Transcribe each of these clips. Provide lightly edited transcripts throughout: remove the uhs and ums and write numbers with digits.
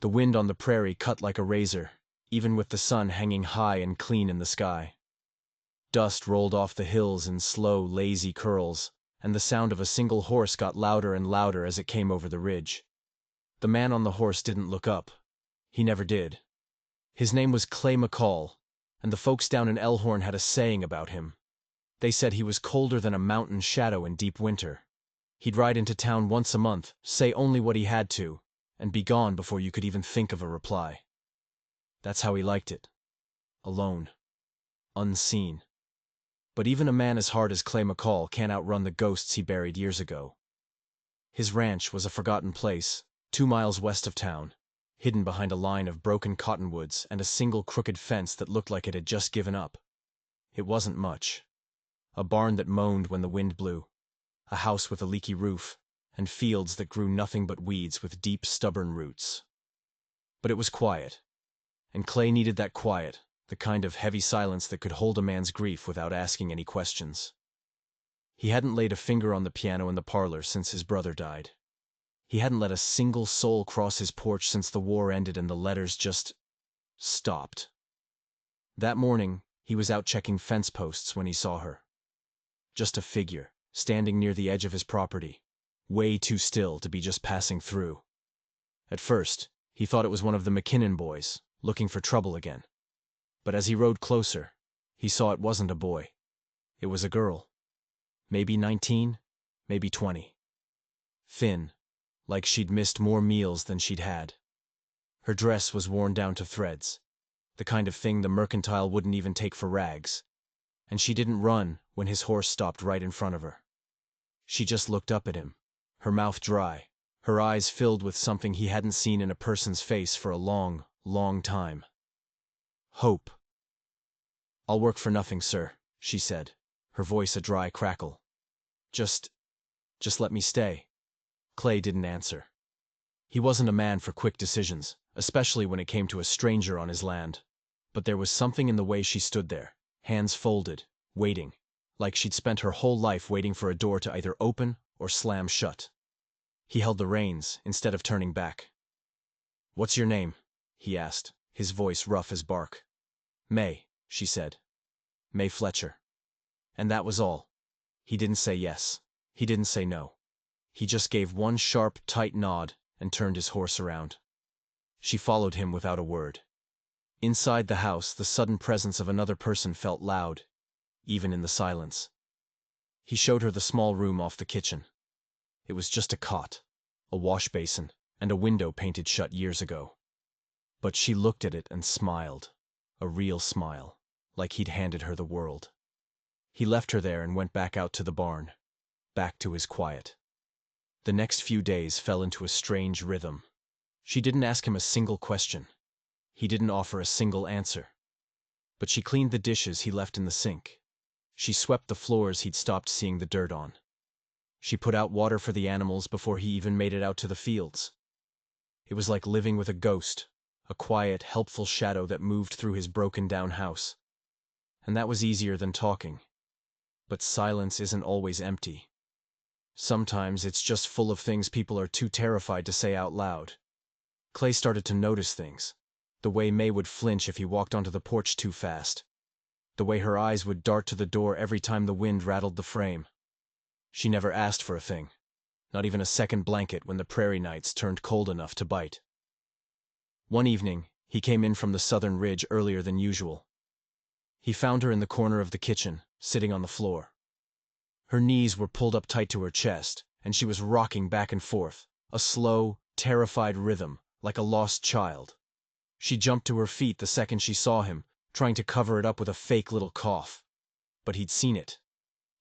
The wind on the prairie cut like a razor, even with the sun hanging high and clean in the sky. Dust rolled off the hills in slow, lazy curls, and the sound of a single horse got louder and louder as it came over the ridge. The man on the horse didn't look up. He never did. His name was Clay McCall, and the folks down in Elhorn had a saying about him. They said he was colder than a mountain shadow in deep winter. He'd ride into town once a month, say only what he had to, and be gone before you could even think of a reply. That's how he liked it. Alone. Unseen. But even a man as hard as Clay McCall can't outrun the ghosts he buried years ago. His ranch was a forgotten place, 2 miles west of town, hidden behind a line of broken cottonwoods and a single crooked fence that looked like it had just given up. It wasn't much. A barn that moaned when the wind blew, a house with a leaky roof, and fields that grew nothing but weeds with deep, stubborn roots. But it was quiet, and Clay needed that quiet, the kind of heavy silence that could hold a man's grief without asking any questions. He hadn't laid a finger on the piano in the parlor since his brother died. He hadn't let a single soul cross his porch since the war ended and the letters just stopped. That morning, he was out checking fence posts when he saw her. Just a figure, standing near the edge of his property, way too still to be just passing through. At first, he thought it was one of the McKinnon boys, looking for trouble again. But as he rode closer, he saw it wasn't a boy. It was a girl. Maybe 19, maybe 20. Thin, like she'd missed more meals than she'd had. Her dress was worn down to threads, the kind of thing the mercantile wouldn't even take for rags, and she didn't run when his horse stopped right in front of her. She just looked up at him, her mouth dry, her eyes filled with something he hadn't seen in a person's face for a long, long time. Hope. "I'll work for nothing, sir," she said, her voice a dry crackle. Just let me stay." Clay didn't answer. He wasn't a man for quick decisions, especially when it came to a stranger on his land. But there was something in the way she stood there, hands folded, waiting, like she'd spent her whole life waiting for a door to either open or slam shut. He held the reins instead of turning back. "What's your name?" he asked, his voice rough as bark. "May," she said. "May Fletcher." And that was all. He didn't say yes. He didn't say no. He just gave one sharp, tight nod and turned his horse around. She followed him without a word. Inside the house, the sudden presence of another person felt loud, even in the silence. He showed her the small room off the kitchen. It was just a cot, a wash basin, and a window painted shut years ago. But she looked at it and smiled, a real smile, like he'd handed her the world. He left her there and went back out to the barn, back to his quiet. The next few days fell into a strange rhythm. She didn't ask him a single question. He didn't offer a single answer. But she cleaned the dishes he left in the sink. She swept the floors he'd stopped seeing the dirt on. She put out water for the animals before he even made it out to the fields. It was like living with a ghost, a quiet, helpful shadow that moved through his broken-down house. And that was easier than talking. But silence isn't always empty. Sometimes it's just full of things people are too terrified to say out loud. Clay started to notice things. The way May would flinch if he walked onto the porch too fast. The way her eyes would dart to the door every time the wind rattled the frame. She never asked for a thing, not even a second blanket when the prairie nights turned cold enough to bite. One evening, he came in from the southern ridge earlier than usual. He found her in the corner of the kitchen, sitting on the floor. Her knees were pulled up tight to her chest, and she was rocking back and forth, a slow, terrified rhythm, like a lost child. She jumped to her feet the second she saw him, trying to cover it up with a fake little cough. But he'd seen it.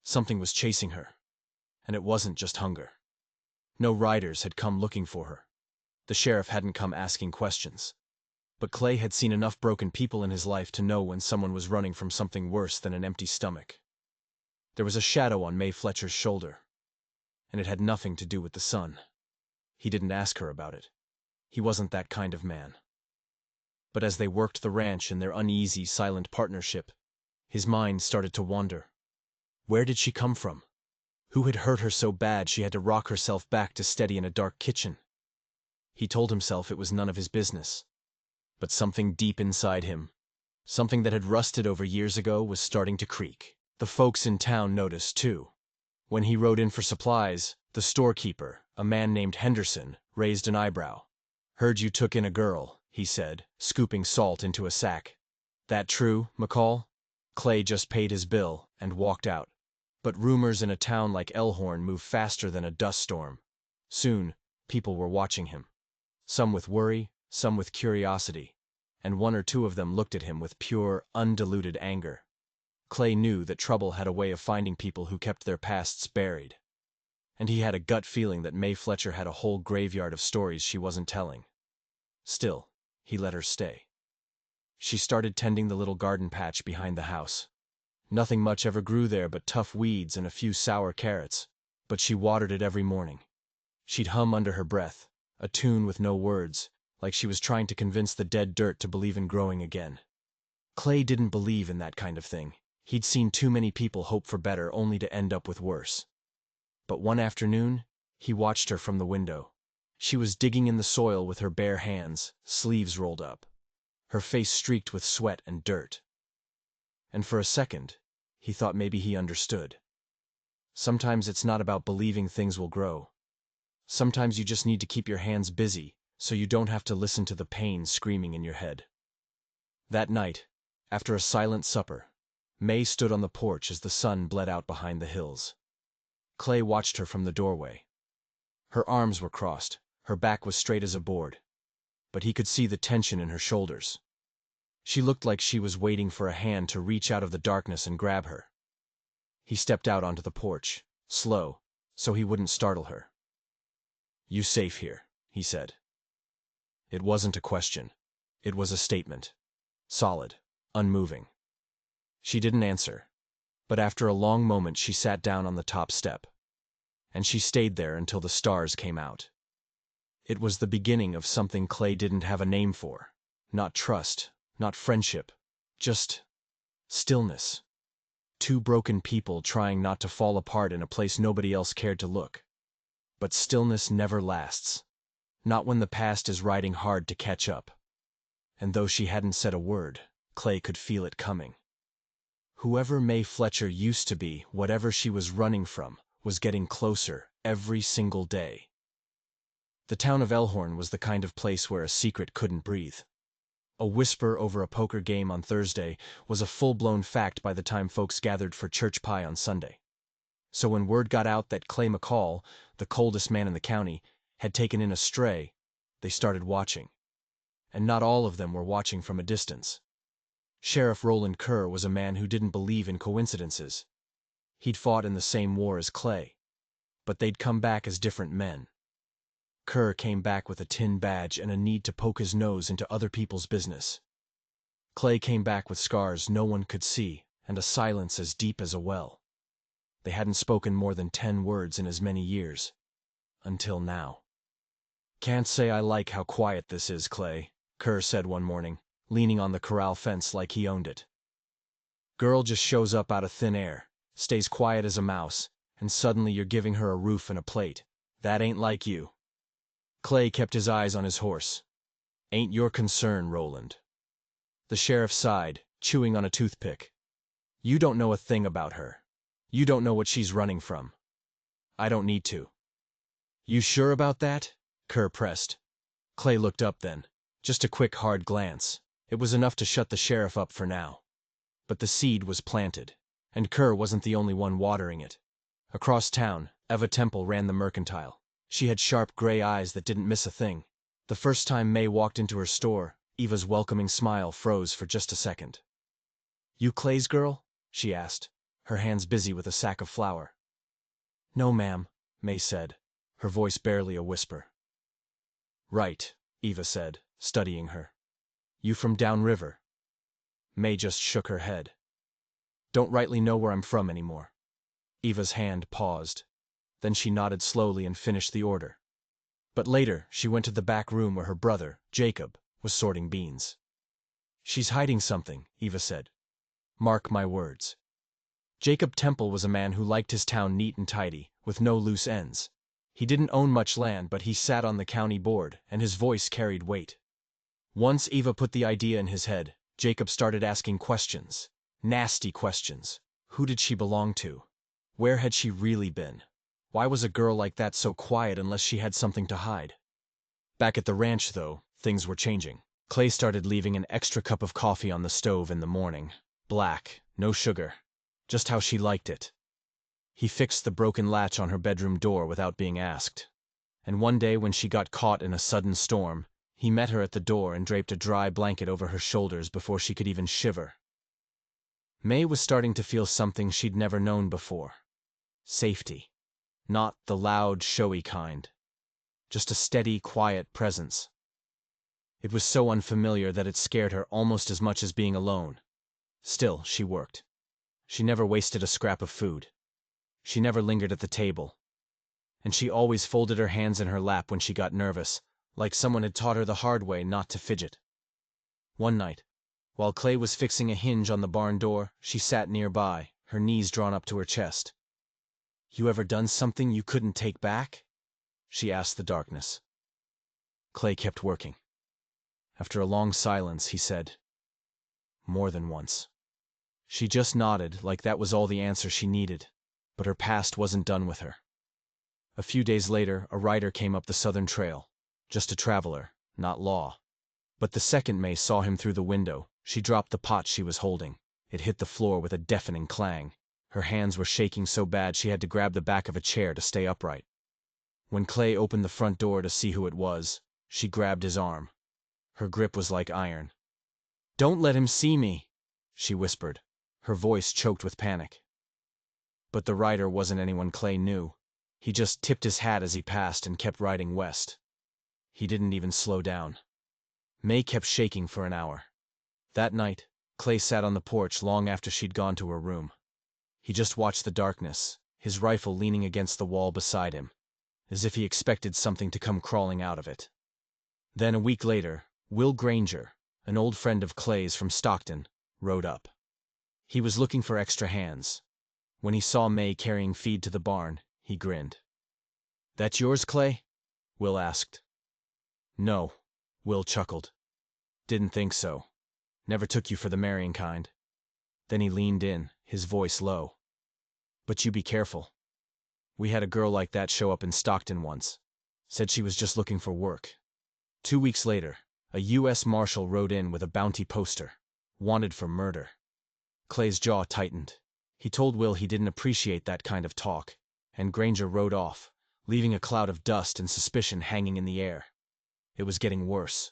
Something was chasing her. And it wasn't just hunger. No riders had come looking for her. The sheriff hadn't come asking questions. But Clay had seen enough broken people in his life to know when someone was running from something worse than an empty stomach. There was a shadow on May Fletcher's shoulder, and it had nothing to do with the sun. He didn't ask her about it. He wasn't that kind of man. But as they worked the ranch in their uneasy, silent partnership, his mind started to wander. Where did she come from? Who had hurt her so bad she had to rock herself back to steady in a dark kitchen? He told himself it was none of his business. But something deep inside him, something that had rusted over years ago, was starting to creak. The folks in town noticed, too. When he rode in for supplies, the storekeeper, a man named Henderson, raised an eyebrow. "Heard you took in a girl," he said, scooping salt into a sack. "That true, McCall?" Clay just paid his bill and walked out. But rumors in a town like Elkhorn move faster than a dust storm. Soon, people were watching him. Some with worry, some with curiosity, and one or two of them looked at him with pure, undiluted anger. Clay knew that trouble had a way of finding people who kept their pasts buried. And he had a gut feeling that May Fletcher had a whole graveyard of stories she wasn't telling. Still, he let her stay. She started tending the little garden patch behind the house. Nothing much ever grew there but tough weeds and a few sour carrots, but she watered it every morning. She'd hum under her breath, a tune with no words, like she was trying to convince the dead dirt to believe in growing again. Clay didn't believe in that kind of thing. He'd seen too many people hope for better only to end up with worse. But one afternoon, he watched her from the window. She was digging in the soil with her bare hands, sleeves rolled up, her face streaked with sweat and dirt. And for a second, he thought maybe he understood. Sometimes it's not about believing things will grow. Sometimes you just need to keep your hands busy so you don't have to listen to the pain screaming in your head. That night, after a silent supper, May stood on the porch as the sun bled out behind the hills. Clay watched her from the doorway. Her arms were crossed, her back was straight as a board, but he could see the tension in her shoulders. She looked like she was waiting for a hand to reach out of the darkness and grab her. He stepped out onto the porch, slow, so he wouldn't startle her. "You safe here," he said. It wasn't a question. It was a statement. Solid, unmoving. She didn't answer, but after a long moment she sat down on the top step. And she stayed there until the stars came out. It was the beginning of something Clay didn't have a name for. Not trust, not friendship, just stillness. Two broken people trying not to fall apart in a place nobody else cared to look. But stillness never lasts. Not when the past is riding hard to catch up. And though she hadn't said a word, Clay could feel it coming. Whoever May Fletcher used to be, whatever she was running from, was getting closer every single day. The town of Elkhorn was the kind of place where a secret couldn't breathe. A whisper over a poker game on Thursday was a full-blown fact by the time folks gathered for church pie on Sunday. So when word got out that Clay McCall, the coldest man in the county, had taken in a stray, they started watching. And not all of them were watching from a distance. Sheriff Roland Kerr was a man who didn't believe in coincidences. He'd fought in the same war as Clay, but they'd come back as different men. Kerr came back with a tin badge and a need to poke his nose into other people's business. Clay came back with scars no one could see and a silence as deep as a well. They hadn't spoken more than 10 words in as many years. Until now. "Can't say I like how quiet this is, Clay," Kerr said one morning, leaning on the corral fence like he owned it. "Girl just shows up out of thin air, stays quiet as a mouse, and suddenly you're giving her a roof and a plate. That ain't like you." Clay kept his eyes on his horse. "Ain't your concern, Roland." The sheriff sighed, chewing on a toothpick. "You don't know a thing about her. You don't know what she's running from. I don't need to." "You sure about that?" Kerr pressed. Clay looked up then. Just a quick, hard glance. It was enough to shut the sheriff up for now. But the seed was planted, and Kerr wasn't the only one watering it. Across town, Eva Temple ran the mercantile. She had sharp gray eyes that didn't miss a thing. The first time May walked into her store, Eva's welcoming smile froze for just a second. "You Clay's girl?" she asked, her hands busy with a sack of flour. "No, ma'am," May said, her voice barely a whisper. "Right," Eva said, studying her. "You from downriver?" May just shook her head. "Don't rightly know where I'm from anymore." Eva's hand paused. Then she nodded slowly and finished the order. But later, she went to the back room where her brother, Jacob, was sorting beans. "She's hiding something," Eva said. "Mark my words." Jacob Temple was a man who liked his town neat and tidy, with no loose ends. He didn't own much land, but he sat on the county board, and his voice carried weight. Once Eva put the idea in his head, Jacob started asking questions. Nasty questions. Who did she belong to? Where had she really been? Why was a girl like that so quiet unless she had something to hide? Back at the ranch, though, things were changing. Clay started leaving an extra cup of coffee on the stove in the morning. Black, no sugar. Just how she liked it. He fixed the broken latch on her bedroom door without being asked. And one day when she got caught in a sudden storm, he met her at the door and draped a dry blanket over her shoulders before she could even shiver. May was starting to feel something she'd never known before. Safety. Not the loud, showy kind. Just a steady, quiet presence. It was so unfamiliar that it scared her almost as much as being alone. Still, she worked. She never wasted a scrap of food. She never lingered at the table. And she always folded her hands in her lap when she got nervous, like someone had taught her the hard way not to fidget. One night, while Clay was fixing a hinge on the barn door, she sat nearby, her knees drawn up to her chest. "You ever done something you couldn't take back?" she asked the darkness. Clay kept working. After a long silence, he said, "More than once." She just nodded, like that was all the answer she needed, but her past wasn't done with her. A few days later, a rider came up the southern trail. Just a traveler, not law. But the second May saw him through the window, she dropped the pot she was holding. It hit the floor with a deafening clang. Her hands were shaking so bad she had to grab the back of a chair to stay upright. When Clay opened the front door to see who it was, she grabbed his arm. Her grip was like iron. "Don't let him see me," she whispered, her voice choked with panic. But the rider wasn't anyone Clay knew. He just tipped his hat as he passed and kept riding west. He didn't even slow down. May kept shaking for an hour. That night, Clay sat on the porch long after she'd gone to her room. He just watched the darkness, his rifle leaning against the wall beside him, as if he expected something to come crawling out of it. Then a week later, Will Granger, an old friend of Clay's from Stockton, rode up. He was looking for extra hands. When he saw May carrying feed to the barn, he grinned. "That yours, Clay?" Will asked. "No," Will chuckled. "Didn't think so. Never took you for the marrying kind." Then he leaned in, his voice low. "But you be careful. We had a girl like that show up in Stockton once. Said she was just looking for work. 2 weeks later, a U.S. Marshal rode in with a bounty poster. Wanted for murder." Clay's jaw tightened. He told Will he didn't appreciate that kind of talk, and Granger rode off, leaving a cloud of dust and suspicion hanging in the air. It was getting worse.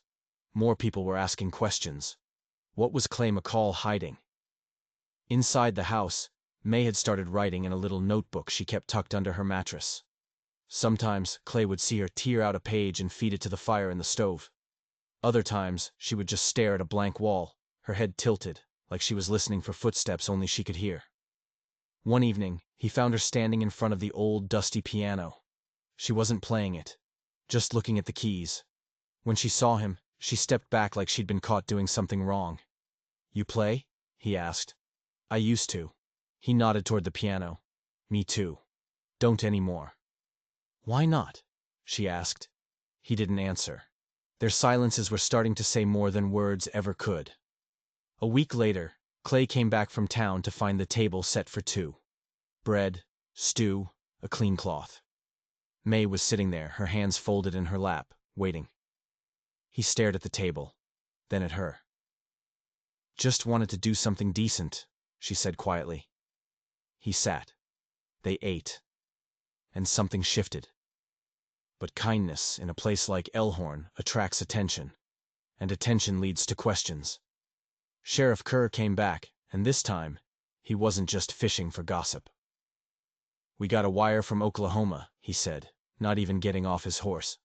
More people were asking questions. What was Clay McCall hiding? Inside the house, May had started writing in a little notebook she kept tucked under her mattress. Sometimes, Clay would see her tear out a page and feed it to the fire in the stove. Other times, she would just stare at a blank wall, her head tilted, like she was listening for footsteps only she could hear. One evening, he found her standing in front of the old, dusty piano. She wasn't playing it, just looking at the keys. When she saw him, she stepped back like she'd been caught doing something wrong. "You play?" he asked. "I used to." He nodded toward the piano. "Me too. Don't anymore." "Why not?" she asked. He didn't answer. Their silences were starting to say more than words ever could. A week later, Clay came back from town to find the table set for two. Bread, stew, a clean cloth. May was sitting there, her hands folded in her lap, waiting. He stared at the table, then at her. "Just wanted to do something decent," she said quietly. He sat. They ate. And something shifted. But kindness in a place like Elkhorn attracts attention, and attention leads to questions. Sheriff Kerr came back, and this time, he wasn't just fishing for gossip. "We got a wire from Oklahoma," he said, not even getting off his horse.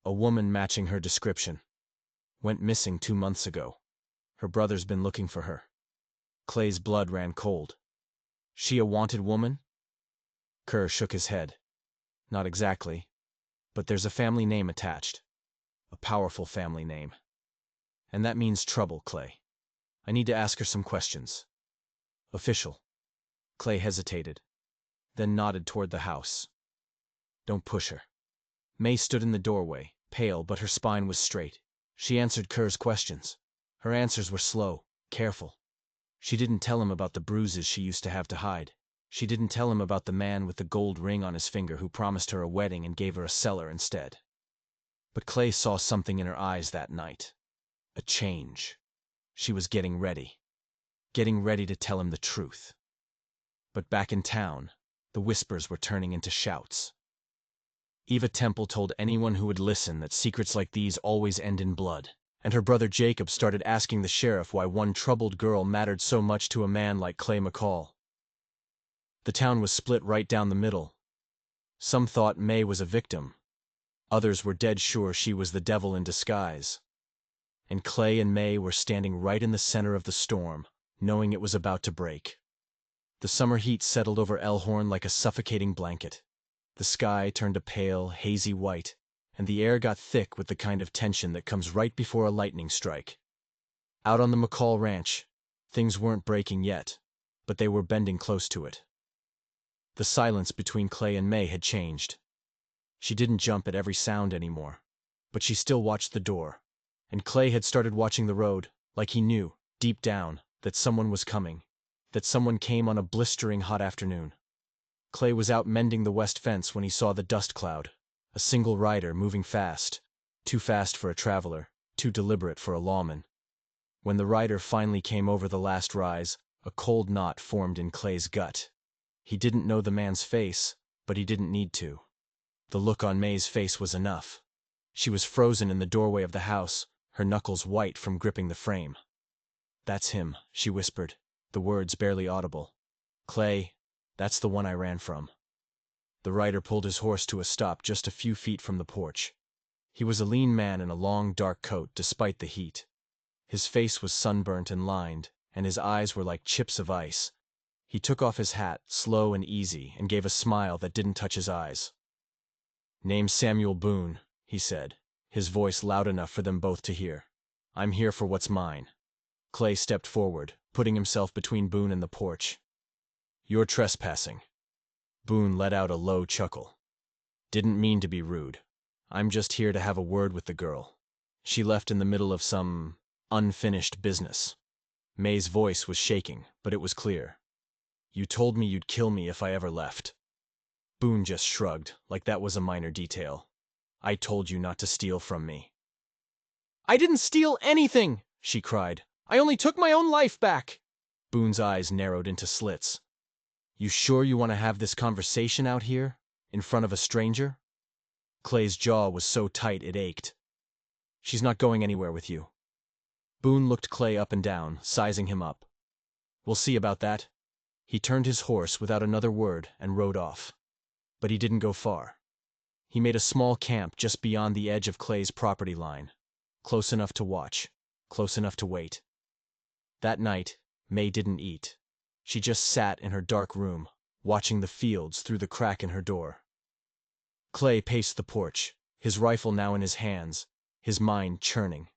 "A woman matching her description. Went missing 2 months ago. Her brother's been looking for her." Clay's blood ran cold. "She a wanted woman?" Kerr shook his head. "Not exactly. But there's a family name attached. A powerful family name. And that means trouble, Clay. I need to ask her some questions. Official." Clay hesitated, then nodded toward the house. Don't push her. May stood in the doorway, pale, but her spine was straight. She answered Kerr's questions. Her answers were slow, careful. She didn't tell him about the bruises she used to have to hide. She didn't tell him about the man with the gold ring on his finger who promised her a wedding and gave her a cellar instead. But Clay saw something in her eyes that night. A change. She was getting ready to tell him the truth. But back in town, the whispers were turning into shouts. Eva Temple told anyone who would listen that secrets like these always end in blood, and her brother Jacob started asking the sheriff why one troubled girl mattered so much to a man like Clay McCall. The town was split right down the middle. Some thought May was a victim. Others were dead sure she was the devil in disguise. And Clay and May were standing right in the center of the storm, knowing it was about to break. The summer heat settled over Elkhorn like a suffocating blanket. The sky turned a pale, hazy white, and the air got thick with the kind of tension that comes right before a lightning strike. Out on the McCall ranch, things weren't breaking yet, but they were bending close to it. The silence between Clay and May had changed. She didn't jump at every sound anymore, but she still watched the door, and Clay had started watching the road, like he knew, deep down, that someone was coming, that someone came on a blistering hot afternoon. Clay was out mending the west fence when he saw the dust cloud, a single rider moving fast, too fast for a traveler, too deliberate for a lawman. When the rider finally came over the last rise, a cold knot formed in Clay's gut. He didn't know the man's face, but he didn't need to. The look on May's face was enough. She was frozen in the doorway of the house, her knuckles white from gripping the frame. "That's him," she whispered, the words barely audible. "Clay, that's the one I ran from." The rider pulled his horse to a stop just a few feet from the porch. He was a lean man in a long, dark coat, despite the heat. His face was sunburnt and lined, and his eyes were like chips of ice. He took off his hat, slow and easy, and gave a smile that didn't touch his eyes. "Name's Samuel Boone," he said, his voice loud enough for them both to hear. "I'm here for what's mine." Clay stepped forward, putting himself between Boone and the porch. "You're trespassing." Boone let out a low chuckle. "Didn't mean to be rude. I'm just here to have a word with the girl. She left in the middle of some unfinished business." May's voice was shaking, but it was clear. "You told me you'd kill me if I ever left." Boone just shrugged, like that was a minor detail. "I told you not to steal from me." "I didn't steal anything!" she cried. "I only took my own life back." Boone's eyes narrowed into slits. "You sure you want to have this conversation out here, in front of a stranger?" Clay's jaw was so tight it ached. "She's not going anywhere with you." Boone looked Clay up and down, sizing him up. "We'll see about that." He turned his horse without another word and rode off. But he didn't go far. He made a small camp just beyond the edge of Clay's property line, close enough to watch, close enough to wait. That night, May didn't eat. She just sat in her dark room, watching the fields through the crack in her door. Clay paced the porch, his rifle now in his hands, his mind churning.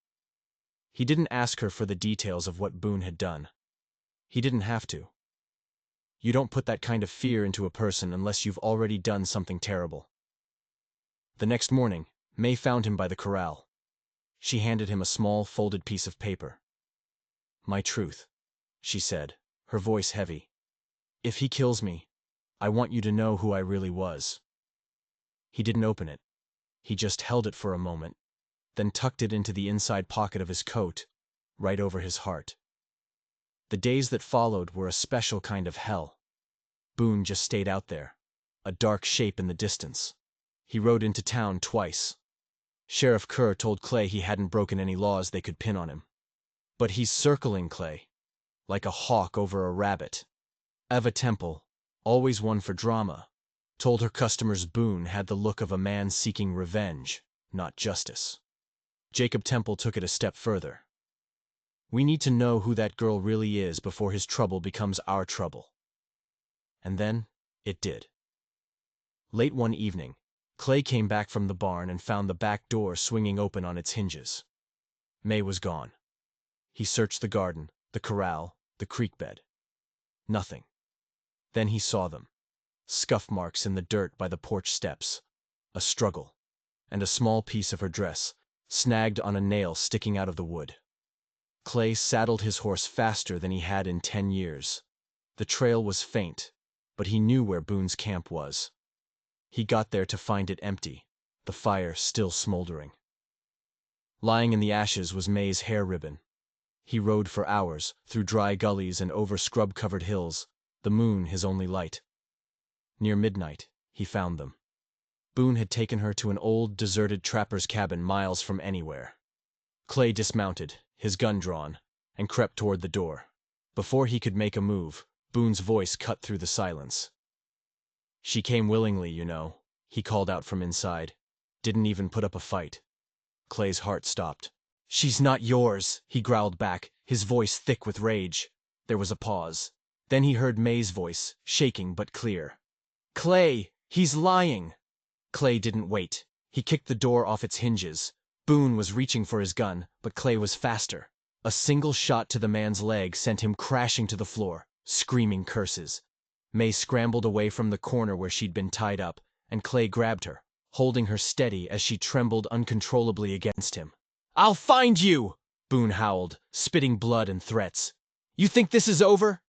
He didn't ask her for the details of what Boone had done. He didn't have to. You don't put that kind of fear into a person unless you've already done something terrible. The next morning, May found him by the corral. She handed him a small, folded piece of paper. "My truth," she said, her voice heavy. "If he kills me, I want you to know who I really was." He didn't open it. He just held it for a moment, then tucked it into the inside pocket of his coat, right over his heart. The days that followed were a special kind of hell. Boone just stayed out there, a dark shape in the distance. He rode into town twice. Sheriff Kerr told Clay he hadn't broken any laws they could pin on him. But he's circling Clay, like a hawk over a rabbit. Eva Temple, always one for drama, told her customers Boone had the look of a man seeking revenge, not justice. Jacob Temple took it a step further. "We need to know who that girl really is before his trouble becomes our trouble." And then, it did. Late one evening, Clay came back from the barn and found the back door swinging open on its hinges. May was gone. He searched the garden, the corral, the creek bed. Nothing. Then he saw them. Scuff marks in the dirt by the porch steps, a struggle, and a small piece of her dress, snagged on a nail sticking out of the wood. Clay saddled his horse faster than he had in 10 years. The trail was faint, but he knew where Boone's camp was. He got there to find it empty, the fire still smoldering. Lying in the ashes was May's hair ribbon. He rode for hours, through dry gullies and over scrub-covered hills, the moon his only light. Near midnight, he found them. Boone had taken her to an old, deserted trapper's cabin miles from anywhere. Clay dismounted, his gun drawn, and crept toward the door. Before he could make a move, Boone's voice cut through the silence. "She came willingly, you know," he called out from inside. "Didn't even put up a fight." Clay's heart stopped. "She's not yours," he growled back, his voice thick with rage. There was a pause. Then he heard May's voice, shaking but clear. "Clay, he's lying!" Clay didn't wait. He kicked the door off its hinges. Boone was reaching for his gun, but Clay was faster. A single shot to the man's leg sent him crashing to the floor, screaming curses. May scrambled away from the corner where she'd been tied up, and Clay grabbed her, holding her steady as she trembled uncontrollably against him. "I'll find you!" Boone howled, spitting blood and threats. "You think this is over?"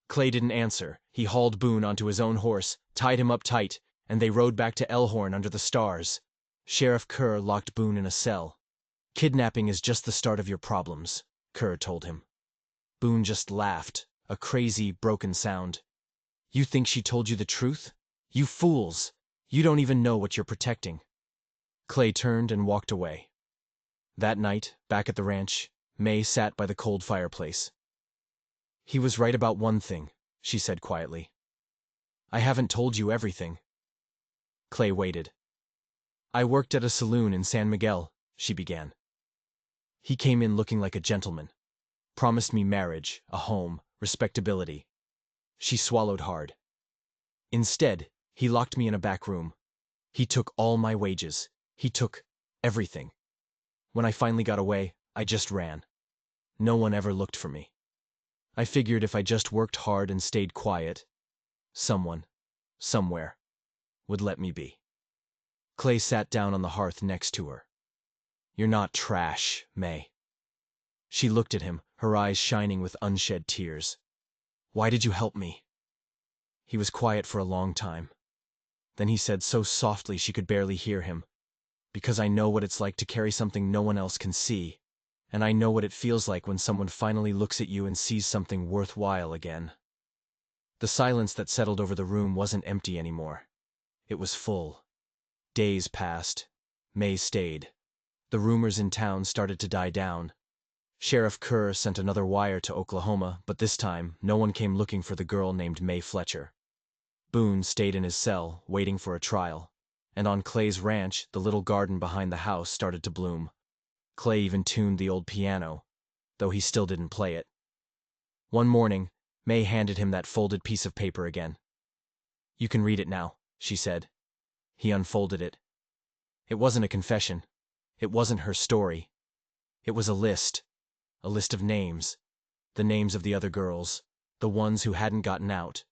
Clay didn't answer. He hauled Boone onto his own horse, tied him up tight, and they rode back to Elkhorn under the stars. Sheriff Kerr locked Boone in a cell. "Kidnapping is just the start of your problems," Kerr told him. Boone just laughed, a crazy, broken sound. "You think she told you the truth? You fools! You don't even know what you're protecting." Clay turned and walked away. That night, back at the ranch, May sat by the cold fireplace. "He was right about one thing," she said quietly. "I haven't told you everything." Clay waited. "I worked at a saloon in San Miguel," she began. "He came in looking like a gentleman. Promised me marriage, a home, respectability." She swallowed hard. "Instead, he locked me in a back room. He took all my wages. He took everything. When I finally got away, I just ran. No one ever looked for me. I figured if I just worked hard and stayed quiet, someone, somewhere, would let me be." Clay sat down on the hearth next to her. "You're not trash, May." She looked at him, her eyes shining with unshed tears. "Why did you help me?" He was quiet for a long time. Then he said so softly she could barely hear him, "Because I know what it's like to carry something no one else can see. And I know what it feels like when someone finally looks at you and sees something worthwhile again." The silence that settled over the room wasn't empty anymore. It was full. Days passed. May stayed. The rumors in town started to die down. Sheriff Kerr sent another wire to Oklahoma, but this time, no one came looking for the girl named May Fletcher. Boone stayed in his cell, waiting for a trial. And on Clay's ranch, the little garden behind the house started to bloom. Clay even tuned the old piano, though he still didn't play it. One morning, May handed him that folded piece of paper again. "You can read it now," she said. He unfolded it. It wasn't a confession. It wasn't her story. It was a list of names. The names of the other girls, the ones who hadn't gotten out.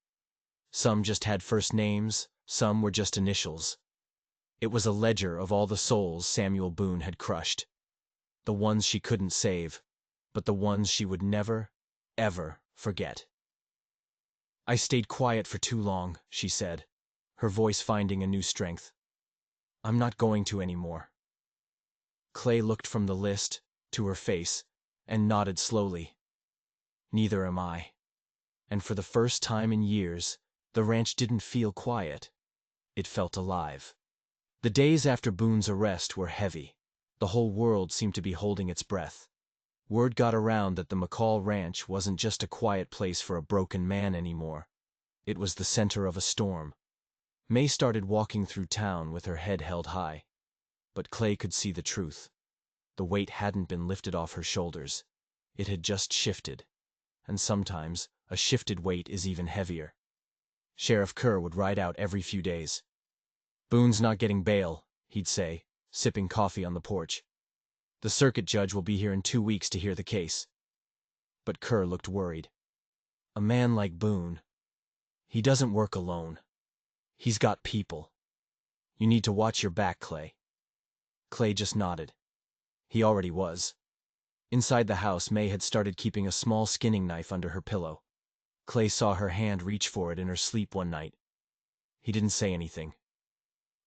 Some just had first names, some were just initials. It was a ledger of all the souls Samuel Boone had crushed. The ones she couldn't save, but the ones she would never, ever forget. "I stayed quiet for too long," she said, her voice finding a new strength. "I'm not going to anymore." Clay looked from the list to her face and nodded slowly. "Neither am I." And for the first time in years, the ranch didn't feel quiet. It felt alive. The days after Boone's arrest were heavy. The whole world seemed to be holding its breath. Word got around that the McCall Ranch wasn't just a quiet place for a broken man anymore. It was the center of a storm. May started walking through town with her head held high. But Clay could see the truth. The weight hadn't been lifted off her shoulders. It had just shifted. And sometimes, a shifted weight is even heavier. Sheriff Kerr would ride out every few days. "Boone's not getting bail," he'd say, sipping coffee on the porch. "The circuit judge will be here in 2 weeks to hear the case." But Kerr looked worried. "A man like Boone, he doesn't work alone. He's got people. You need to watch your back, Clay. Clay just nodded. He already was. Inside the house, May had started keeping a small skinning knife under her pillow. Clay saw her hand reach for it in her sleep one night. He didn't say anything.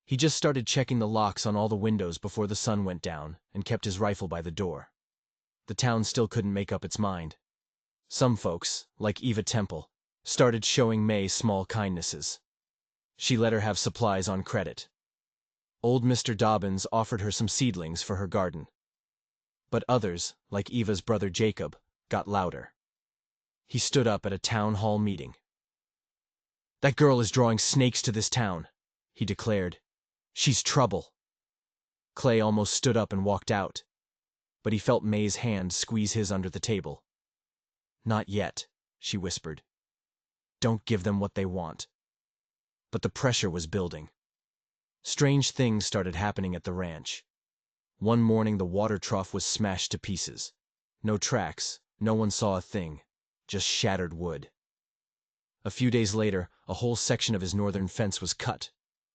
He just started checking the locks on all the windows before the sun went down and kept his rifle by the door. The town still couldn't make up its mind. Some folks, like Eva Temple, started showing May small kindnesses. She let her have supplies on credit. Old Mr. Dobbins offered her some seedlings for her garden. But others, like Eva's brother Jacob, got louder. He stood up at a town hall meeting. "That girl is drawing snakes to this town," he declared. "She's trouble." Clay almost stood up and walked out, but he felt May's hand squeeze his under the table. "Not yet," she whispered. "Don't give them what they want." But the pressure was building. Strange things started happening at the ranch. One morning the water trough was smashed to pieces. No tracks, no one saw a thing, just shattered wood. A few days later, a whole section of his northern fence was cut.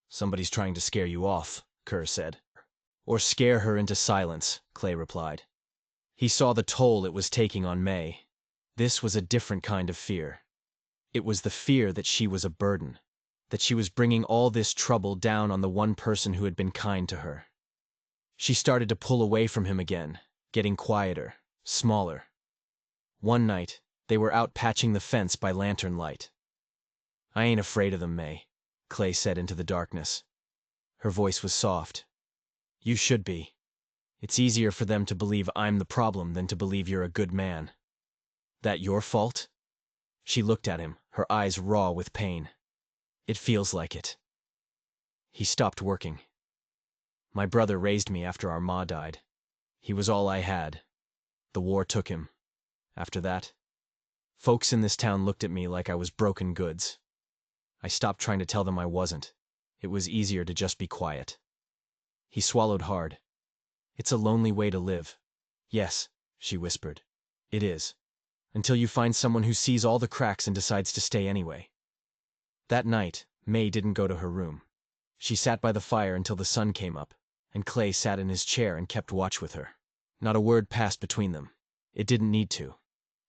"Somebody's trying to scare you off," Kerr said. "Or scare her into silence," Clay replied. He saw the toll it was taking on May. This was a different kind of fear. It was the fear that she was a burden, that she was bringing all this trouble down on the one person who had been kind to her. She started to pull away from him again, getting quieter, smaller. One night, they were out patching the fence by lantern light. "I ain't afraid of them, May," Clay said into the darkness. Her voice was soft. "You should be. It's easier for them to believe I'm the problem than to believe you're a good man." "That your fault?" She looked at him, her eyes raw with pain. "It feels like it." He stopped working. "My brother raised me after our ma died. He was all I had. The war took him. After that, folks in this town looked at me like I was broken goods. I stopped trying to tell them I wasn't. It was easier to just be quiet." He swallowed hard. "It's a lonely way to live." "Yes," she whispered. "It is. Until you find someone who sees all the cracks and decides to stay anyway." That night, May didn't go to her room. She sat by the fire until the sun came up, and Clay sat in his chair and kept watch with her. Not a word passed between them. It didn't need to.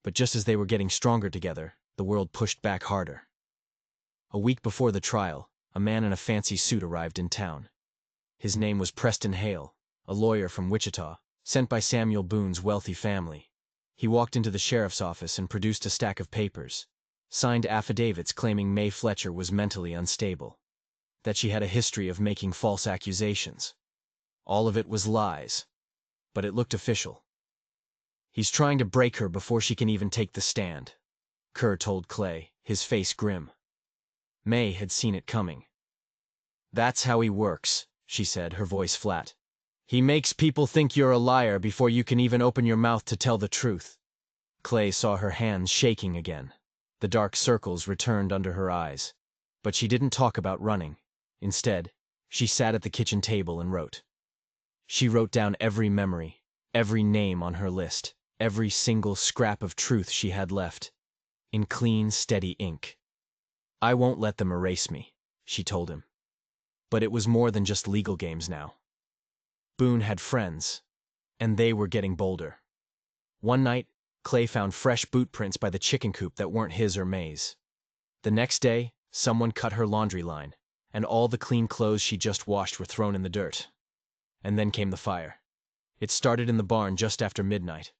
But just as they were getting stronger together, the world pushed back harder. A week before the trial, a man in a fancy suit arrived in town. His name was Preston Hale, a lawyer from Wichita, sent by Samuel Boone's wealthy family. He walked into the sheriff's office and produced a stack of papers, signed affidavits claiming May Fletcher was mentally unstable, that she had a history of making false accusations. All of it was lies, but it looked official. "He's trying to break her before she can even take the stand," Kerr told Clay, his face grim. May had seen it coming. "That's how he works," she said, her voice flat. "He makes people think you're a liar before you can even open your mouth to tell the truth." Clay saw her hands shaking again. The dark circles returned under her eyes. But she didn't talk about running. Instead, she sat at the kitchen table and wrote. She wrote down every memory, every name on her list, every single scrap of truth she had left, in clean, steady ink. "I won't let them erase me," she told him. But it was more than just legal games now. Boone had friends, and they were getting bolder. One night, Clay found fresh boot prints by the chicken coop that weren't his or May's. The next day, someone cut her laundry line, and all the clean clothes she just washed were thrown in the dirt. And then came the fire. It started in the barn just after midnight.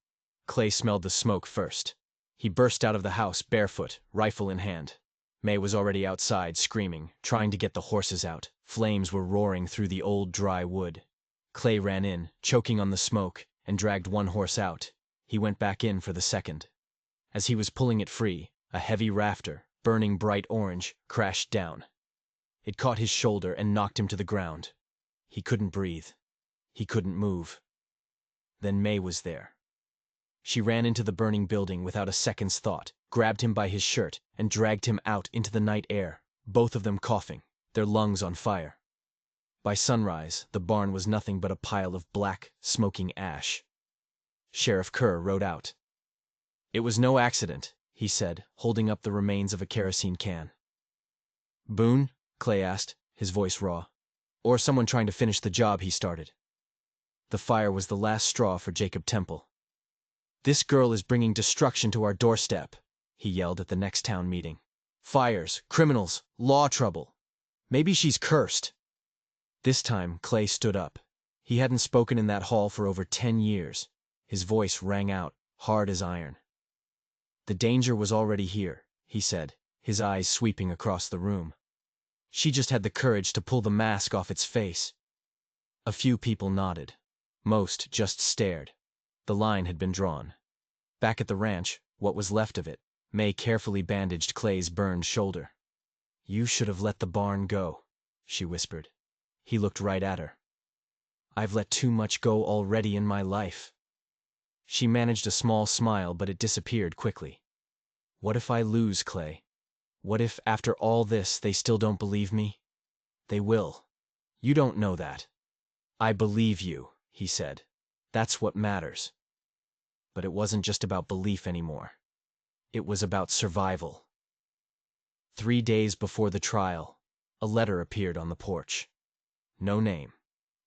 Clay smelled the smoke first. He burst out of the house barefoot, rifle in hand. May was already outside, screaming, trying to get the horses out. Flames were roaring through the old, dry wood. Clay ran in, choking on the smoke, and dragged one horse out. He went back in for the second. As he was pulling it free, a heavy rafter, burning bright orange, crashed down. It caught his shoulder and knocked him to the ground. He couldn't breathe. He couldn't move. Then May was there. She ran into the burning building without a second's thought, grabbed him by his shirt, and dragged him out into the night air, both of them coughing, their lungs on fire. By sunrise, the barn was nothing but a pile of black, smoking ash. Sheriff Kerr rode out. "It was no accident," he said, holding up the remains of a kerosene can. "Boone?" Clay asked, his voice raw. Or someone trying to finish the job he started. The fire was the last straw for Jacob Temple. "This girl is bringing destruction to our doorstep," he yelled at the next town meeting. "Fires, criminals, law trouble. Maybe she's cursed." This time, Clay stood up. He hadn't spoken in that hall for over 10 years. His voice rang out, hard as iron. "The danger was already here," he said, his eyes sweeping across the room. "She just had the courage to pull the mask off its face." A few people nodded. Most just stared. The line had been drawn. Back at the ranch, what was left of it, May carefully bandaged Clay's burned shoulder. "You should have let the barn go," she whispered. He looked right at her. "I've let too much go already in my life." She managed a small smile, but it disappeared quickly. "What if I lose, Clay? What if, after all this, they still don't believe me? They will. You don't know that." "I believe you," he said. "That's what matters." But it wasn't just about belief anymore. It was about survival. 3 days before the trial, a letter appeared on the porch. No name,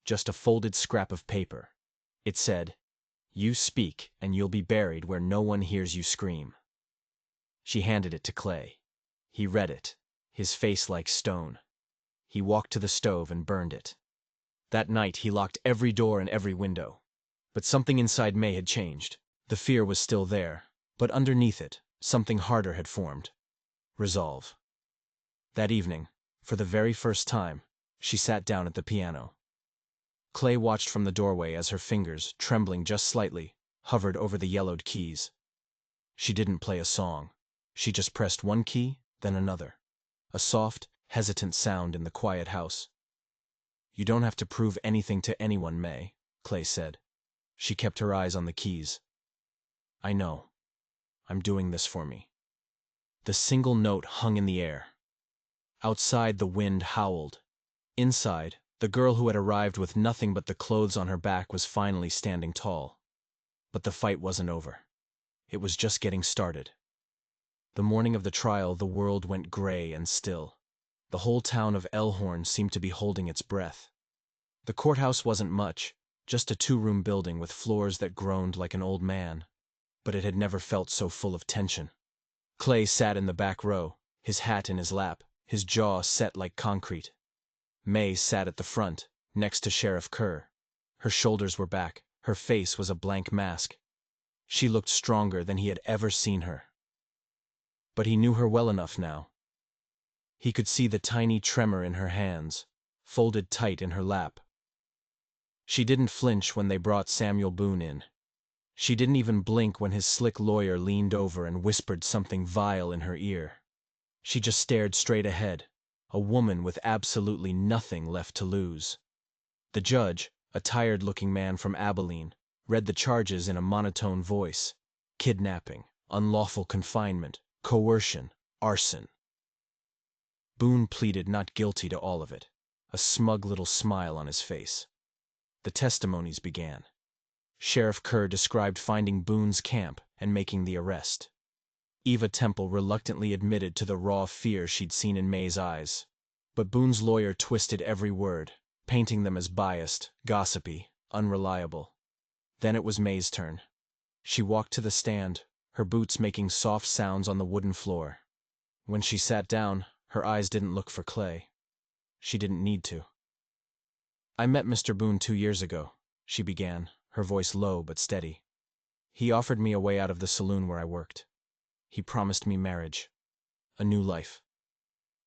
just a folded scrap of paper. It said, "You speak, and you'll be buried where no one hears you scream." She handed it to Clay. He read it, his face like stone. He walked to the stove and burned it. That night he locked every door and every window. But something inside May had changed. The fear was still there, but underneath it, something harder had formed. Resolve. That evening, for the very first time, she sat down at the piano. Clay watched from the doorway as her fingers, trembling just slightly, hovered over the yellowed keys. She didn't play a song. She just pressed one key, then another. A soft, hesitant sound in the quiet house. "You don't have to prove anything to anyone, May," Clay said. She kept her eyes on the keys. "I know. I'm doing this for me." The single note hung in the air. Outside, the wind howled. Inside, the girl who had arrived with nothing but the clothes on her back was finally standing tall. But the fight wasn't over. It was just getting started. The morning of the trial, the world went gray and still. The whole town of Elkhorn seemed to be holding its breath. The courthouse wasn't much, just a 2-room building with floors that groaned like an old man. But it had never felt so full of tension. Clay sat in the back row, his hat in his lap, his jaw set like concrete. May sat at the front, next to Sheriff Kerr. Her shoulders were back, her face was a blank mask. She looked stronger than he had ever seen her. But he knew her well enough now. He could see the tiny tremor in her hands, folded tight in her lap. She didn't flinch when they brought Samuel Boone in. She didn't even blink when his slick lawyer leaned over and whispered something vile in her ear. She just stared straight ahead, a woman with absolutely nothing left to lose. The judge, a tired-looking man from Abilene, read the charges in a monotone voice. Kidnapping, unlawful confinement, coercion, arson. Boone pleaded not guilty to all of it, a smug little smile on his face. The testimonies began. Sheriff Kerr described finding Boone's camp and making the arrest. Eva Temple reluctantly admitted to the raw fear she'd seen in May's eyes. But Boone's lawyer twisted every word, painting them as biased, gossipy, unreliable. Then it was May's turn. She walked to the stand, her boots making soft sounds on the wooden floor. When she sat down, her eyes didn't look for Clay. She didn't need to. "I met Mr. Boone 2 years ago," she began, her voice low but steady. "He offered me a way out of the saloon where I worked. He promised me marriage. A new life."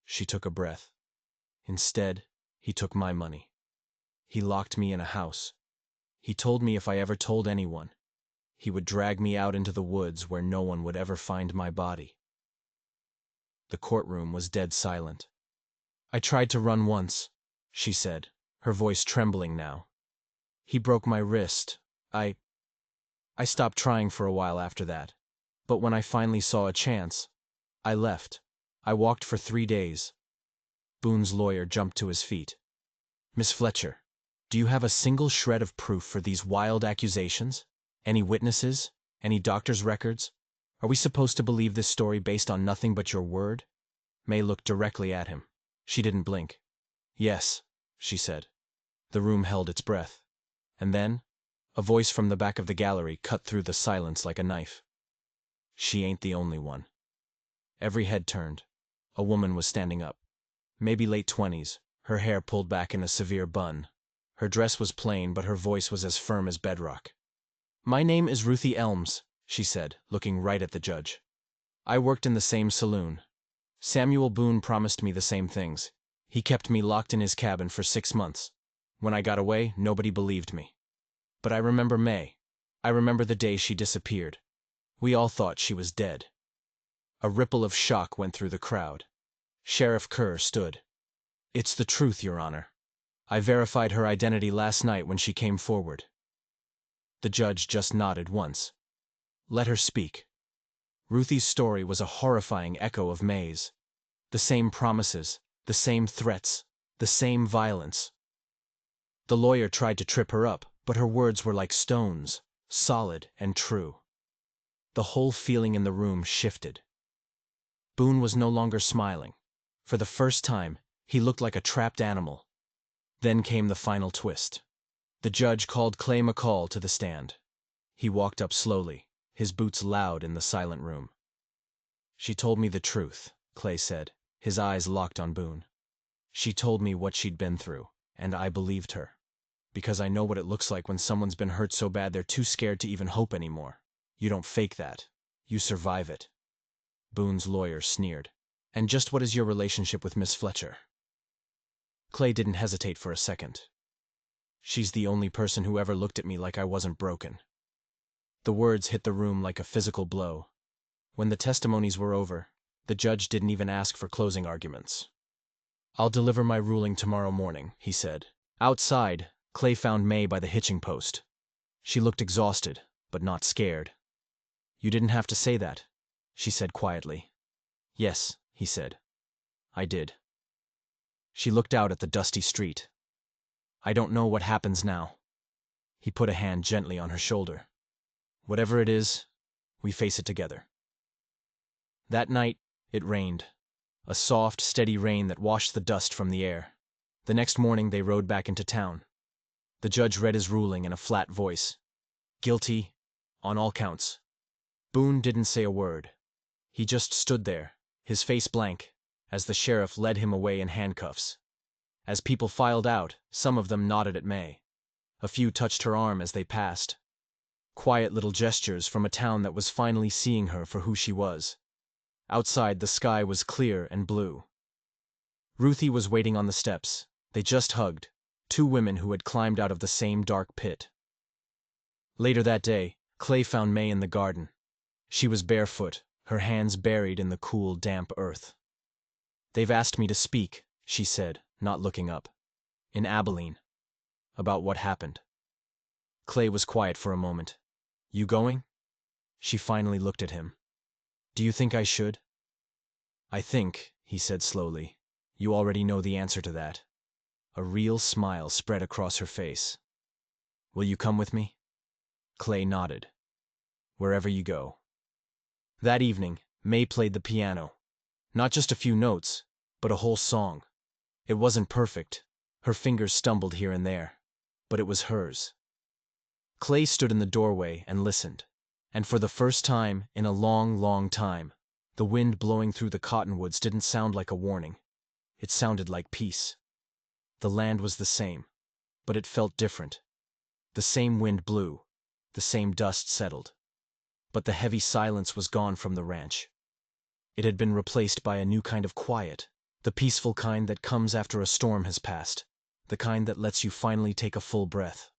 She took a breath. "Instead, he took my money. He locked me in a house. He told me if I ever told anyone, he would drag me out into the woods where no one would ever find my body." The courtroom was dead silent. "I tried to run once," she said, her voice trembling now. "He broke my wrist. I stopped trying for a while after that. But when I finally saw a chance, I left. I walked for 3 days." Boone's lawyer jumped to his feet. "Miss Fletcher, do you have a single shred of proof for these wild accusations? Any witnesses? Any doctor's records? Are we supposed to believe this story based on nothing but your word?" May looked directly at him. She didn't blink. "Yes," she said. The room held its breath. And then, a voice from the back of the gallery cut through the silence like a knife. She ain't the only one. Every head turned. A woman was standing up. Maybe late 20s, her hair pulled back in a severe bun. Her dress was plain, but her voice was as firm as bedrock. "My name is Ruthie Elms," she said, looking right at the judge. "I worked in the same saloon. Samuel Boone promised me the same things. He kept me locked in his cabin for 6 months. When I got away, nobody believed me. But I remember May. I remember the day she disappeared. We all thought she was dead." A ripple of shock went through the crowd. Sheriff Kerr stood. "It's the truth, Your Honor. I verified her identity last night when she came forward." The judge just nodded once. Let her speak. Ruthie's story was a horrifying echo of May's. The same promises, the same threats, the same violence. The lawyer tried to trip her up, but her words were like stones, solid and true. The whole feeling in the room shifted. Boone was no longer smiling. For the first time, he looked like a trapped animal. Then came the final twist. The judge called Clay McCall to the stand. He walked up slowly, his boots loud in the silent room. "She told me the truth," Clay said, his eyes locked on Boone. "She told me what she'd been through, and I believed her. Because I know what it looks like when someone's been hurt so bad they're too scared to even hope anymore. You don't fake that. You survive it." Boone's lawyer sneered. "And just what is your relationship with Miss Fletcher?" Clay didn't hesitate for a second. "She's the only person who ever looked at me like I wasn't broken." The words hit the room like a physical blow. When the testimonies were over, the judge didn't even ask for closing arguments. "I'll deliver my ruling tomorrow morning," he said. Outside, Clay found May by the hitching post. She looked exhausted, but not scared. "You didn't have to say that," she said quietly. "Yes," he said. "I did." She looked out at the dusty street. "I don't know what happens now." He put a hand gently on her shoulder. "Whatever it is, we face it together." That night, it rained. A soft, steady rain that washed the dust from the air. The next morning they rode back into town. The judge read his ruling in a flat voice. Guilty, on all counts. Boone didn't say a word. He just stood there, his face blank, as the sheriff led him away in handcuffs. As people filed out, some of them nodded at May. A few touched her arm as they passed. Quiet little gestures from a town that was finally seeing her for who she was. Outside, the sky was clear and blue. Ruthie was waiting on the steps. They just hugged, two women who had climbed out of the same dark pit. Later that day, Clay found May in the garden. She was barefoot, her hands buried in the cool, damp earth. "They've asked me to speak," she said, not looking up. "In Abilene. About what happened." Clay was quiet for a moment. "You going?" She finally looked at him. "Do you think I should?" "I think," he said slowly, "you already know the answer to that." A real smile spread across her face. "Will you come with me?" Clay nodded. "Wherever you go." That evening, May played the piano. Not just a few notes, but a whole song. It wasn't perfect. Her fingers stumbled here and there. But it was hers. Clay stood in the doorway and listened. And for the first time in a long, long time, the wind blowing through the cottonwoods didn't sound like a warning. It sounded like peace. The land was the same, but it felt different. The same wind blew, the same dust settled. But the heavy silence was gone from the ranch. It had been replaced by a new kind of quiet, the peaceful kind that comes after a storm has passed, the kind that lets you finally take a full breath.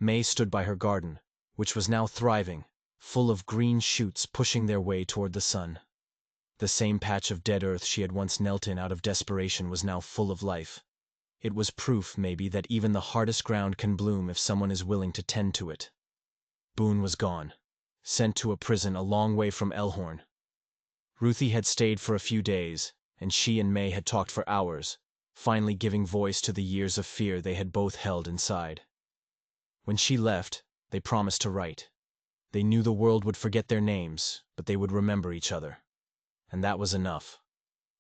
May stood by her garden, which was now thriving, full of green shoots pushing their way toward the sun. The same patch of dead earth she had once knelt in out of desperation was now full of life. It was proof, maybe, that even the hardest ground can bloom if someone is willing to tend to it. Boone was gone, sent to a prison a long way from Elkhorn. Ruthie had stayed for a few days, and she and May had talked for hours, finally giving voice to the years of fear they had both held inside. When she left, they promised to write. They knew the world would forget their names, but they would remember each other. And that was enough.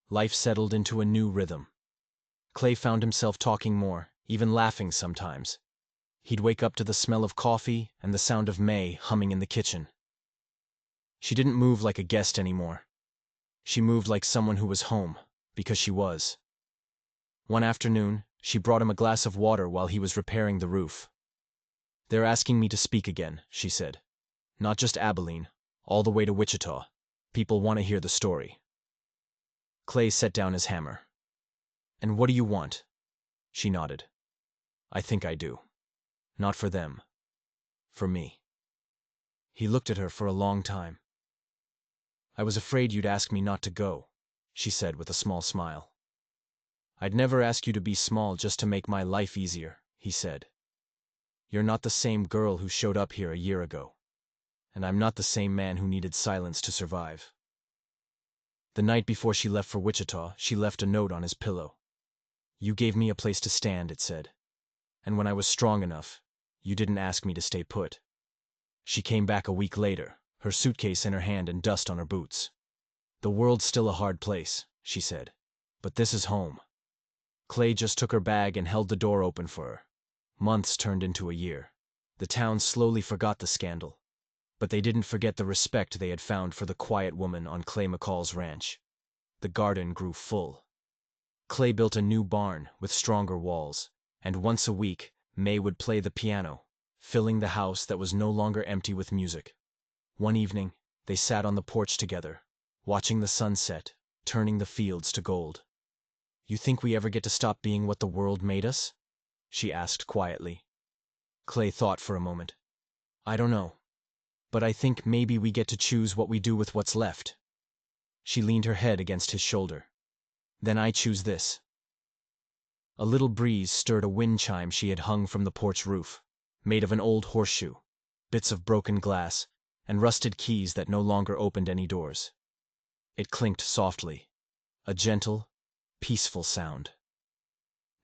Life settled into a new rhythm. Clay found himself talking more, even laughing sometimes. He'd wake up to the smell of coffee and the sound of May humming in the kitchen. She didn't move like a guest anymore. She moved like someone who was home, because she was. One afternoon, she brought him a glass of water while he was repairing the roof. "They're asking me to speak again," she said. "Not just Abilene, all the way to Wichita. People want to hear the story." Clay set down his hammer. "And what do you want?" She nodded. "I think I do. Not for them. For me." He looked at her for a long time. "I was afraid you'd ask me not to go," she said with a small smile. "I'd never ask you to be small just to make my life easier," he said. "You're not the same girl who showed up here a year ago. And I'm not the same man who needed silence to survive." The night before she left for Wichita, she left a note on his pillow. "You gave me a place to stand," it said. "And when I was strong enough, you didn't ask me to stay put." She came back a week later, her suitcase in her hand and dust on her boots. "The world's still a hard place," she said, "but this is home." Clay just took her bag and held the door open for her. Months turned into a year. The town slowly forgot the scandal, but they didn't forget the respect they had found for the quiet woman on Clay McCall's ranch. The garden grew full. Clay built a new barn with stronger walls, and once a week, May would play the piano, filling the house that was no longer empty with music. One evening, they sat on the porch together, watching the sunset, turning the fields to gold. "You think we ever get to stop being what the world made us?" she asked quietly. Clay thought for a moment. "I don't know. But I think maybe we get to choose what we do with what's left." She leaned her head against his shoulder. "Then I choose this." A little breeze stirred a wind chime she had hung from the porch roof, made of an old horseshoe, bits of broken glass, and rusted keys that no longer opened any doors. It clinked softly, a gentle, peaceful sound.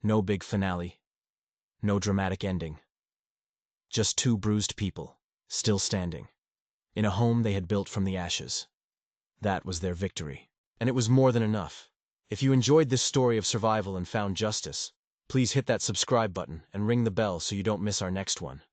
No big finale, no dramatic ending. Just two bruised people, still standing, in a home they had built from the ashes. That was their victory. And it was more than enough. If you enjoyed this story of survival and found justice, please hit that subscribe button and ring the bell so you don't miss our next one.